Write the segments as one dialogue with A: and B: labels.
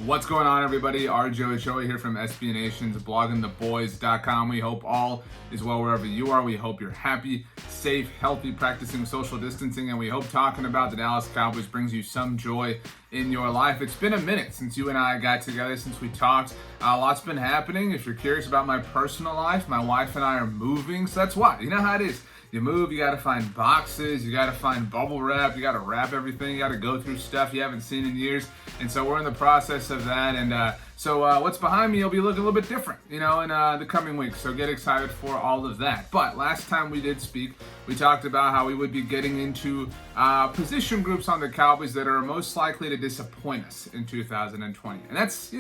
A: What's going on, everybody? Ochoa here from SB Nation's bloggingtheboys.com. We hope all is well wherever you are. We hope you're happy, safe, healthy, practicing social distancing, and we hope talking about the Dallas Cowboys brings you some joy in your life. It's been a minute since you and I got together, since we talked. A lot's been happening. If you're curious about my personal life, my wife and I are moving, so that's why. You know how it is. You move, you got to find boxes, you got to find bubble wrap, you got to wrap everything, you got to go through stuff you haven't seen in years. And so we're in the process of that. And so what's behind me will be looking a little bit different, in the coming weeks. So get excited for all of that. But last time we did speak, we talked about how we would be getting into position groups on the Cowboys that are most likely to disappoint us in 2020. And that's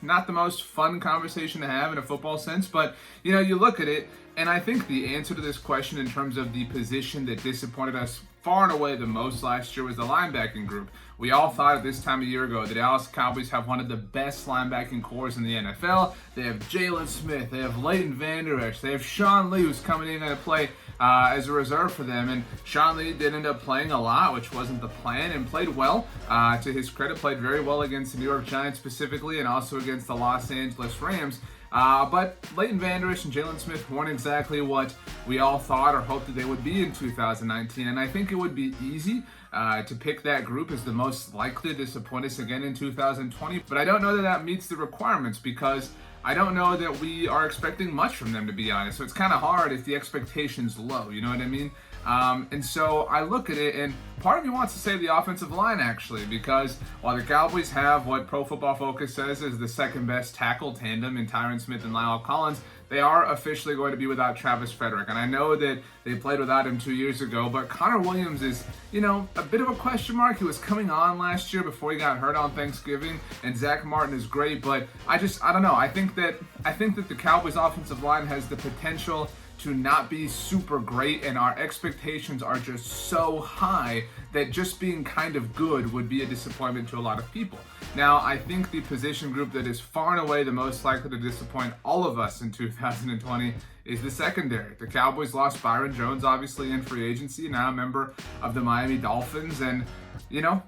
A: not the most fun conversation to have in a football sense, but, you look at it, and I think the answer to this question in terms of the position that disappointed us far and away the most last year was the linebacking group. We all thought at this time a year ago the Dallas Cowboys have one of the best linebacking cores in the NFL. They have Jalen Smith, they have Leighton Vander Esch, they have Sean Lee, who's coming in to play as a reserve for them. And Sean Lee did end up playing a lot, which wasn't the plan, and played well. To his credit, played very well against the New York Giants specifically, and also against the Los Angeles Rams. But Leighton Vander Esch and Jalen Smith weren't exactly what we all thought or hoped that they would be in 2019. And I think it would be easy to pick that group as the most likely to disappoint us again in 2020. But I don't know that that meets the requirements, because I don't know that we are expecting much from them, to be honest. So it's kind of hard if the expectation's low, you know what I mean? And so I look at it, and part of me wants to say the offensive line, actually, because while the Cowboys have what Pro Football Focus says is the second best tackle tandem in Tyron Smith and Lyle Collins, they are officially going to be without Travis Frederick. And I know that they played without him 2 years ago, but Connor Williams is, a bit of a question mark. He was coming on last year before he got hurt on Thanksgiving, and Zach Martin is great, but I don't know. I think that the Cowboys offensive line has the potential to not be super great, and our expectations are just so high that just being kind of good would be a disappointment to a lot of people. Now, I think the position group that is far and away the most likely to disappoint all of us in 2020 is the secondary. The Cowboys lost Byron Jones, obviously, in free agency, now a member of the Miami Dolphins, and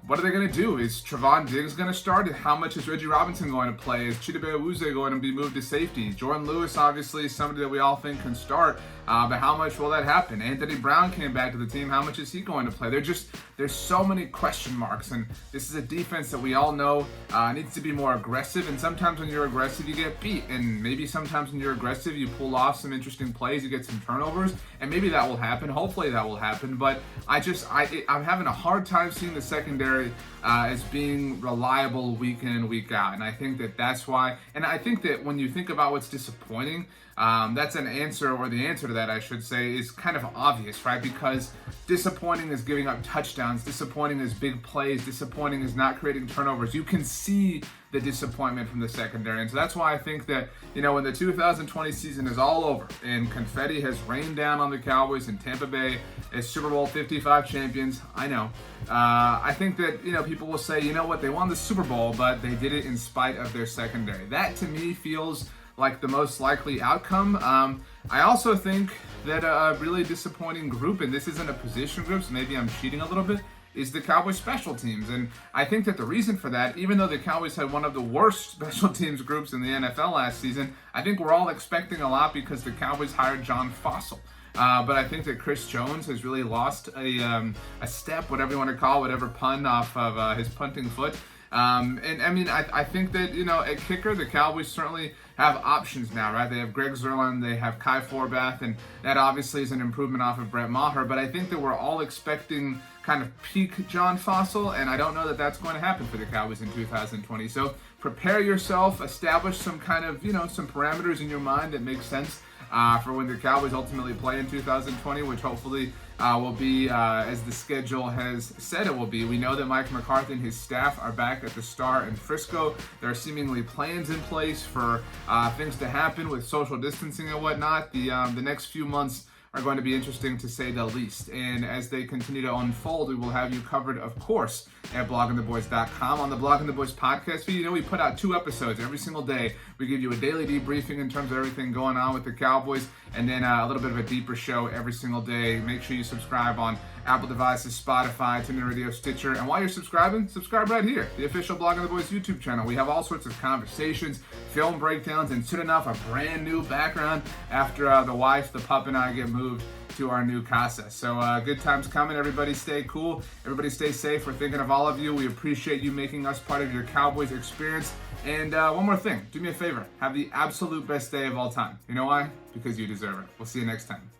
A: what are they going to do? Is Trevon Diggs going to start? How much is Reggie Robinson going to play? Is Chidobe Awuzie going to be moved to safety? Jordan Lewis, obviously, is somebody that we all think can start, but how much will that happen? Anthony Brown came back to the team. How much is he going to play? There's so many question marks, and this is a defense that we all know needs to be more aggressive, and sometimes when you're aggressive, you get beat, and maybe sometimes when you're aggressive, you pull off some interesting plays, you get some turnovers, and maybe that will happen. Hopefully that will happen, but I'm having a hard time seeing the secondary as being reliable week in and week out, and I think that's why. And I think that when you think about what's disappointing, that's an answer, or the answer to that, I should say, is kind of obvious, right? Because disappointing is giving up touchdowns, disappointing is big plays, disappointing is not creating turnovers. You can see the disappointment from the secondary. And so that's why I think that, when the 2020 season is all over and confetti has rained down on the Cowboys in Tampa Bay as Super Bowl 55 champions, I think that, people will say, they won the Super Bowl, but they did it in spite of their secondary. That, to me, feels like the most likely outcome. I also think that a really disappointing group, and this isn't a position group, so maybe I'm cheating a little bit, is the Cowboys special teams. And I think that the reason for that, even though the Cowboys had one of the worst special teams groups in the NFL last season, I think we're all expecting a lot because the Cowboys hired John Fossil. But I think that Chris Jones has really lost a step, whatever you want to call it, whatever pun off of his punting foot. I think that, at kicker, the Cowboys certainly have options now, right? They have Greg Zuerlein, they have Kai Forbath, and that obviously is an improvement off of Brett Maher, but I think that we're all expecting kind of peak John Fossil, and I don't know that that's going to happen for the Cowboys in 2020. So prepare yourself, establish some kind of, some parameters in your mind that make sense for when the Cowboys ultimately play in 2020, which hopefully will be as the schedule has said it will be. We know that Mike McCarthy and his staff are back at the Star in Frisco. There are seemingly plans in place for things to happen with social distancing and whatnot. The next few months are going to be interesting, to say the least. And as they continue to unfold, we will have you covered, of course, at bloggingtheboys.com. On the Blogging the Boys podcast feed, we put out 2 episodes every single day. We give you a daily debriefing in terms of everything going on with the Cowboys, and then a little bit of a deeper show every single day. Make sure you subscribe on Apple devices, Spotify, TuneIn Radio, Stitcher. And while you're subscribing, subscribe right here, the official Blogging the Boys YouTube channel. We have all sorts of conversations, film breakdowns, and soon enough, a brand new background after the wife, the pup, and I get moved to our new casa. So good times coming. Everybody stay cool. Everybody stay safe. We're thinking of all of you. We appreciate you making us part of your Cowboys experience. And one more thing. Do me a favor. Have the absolute best day of all time. You know why? Because you deserve it. We'll see you next time.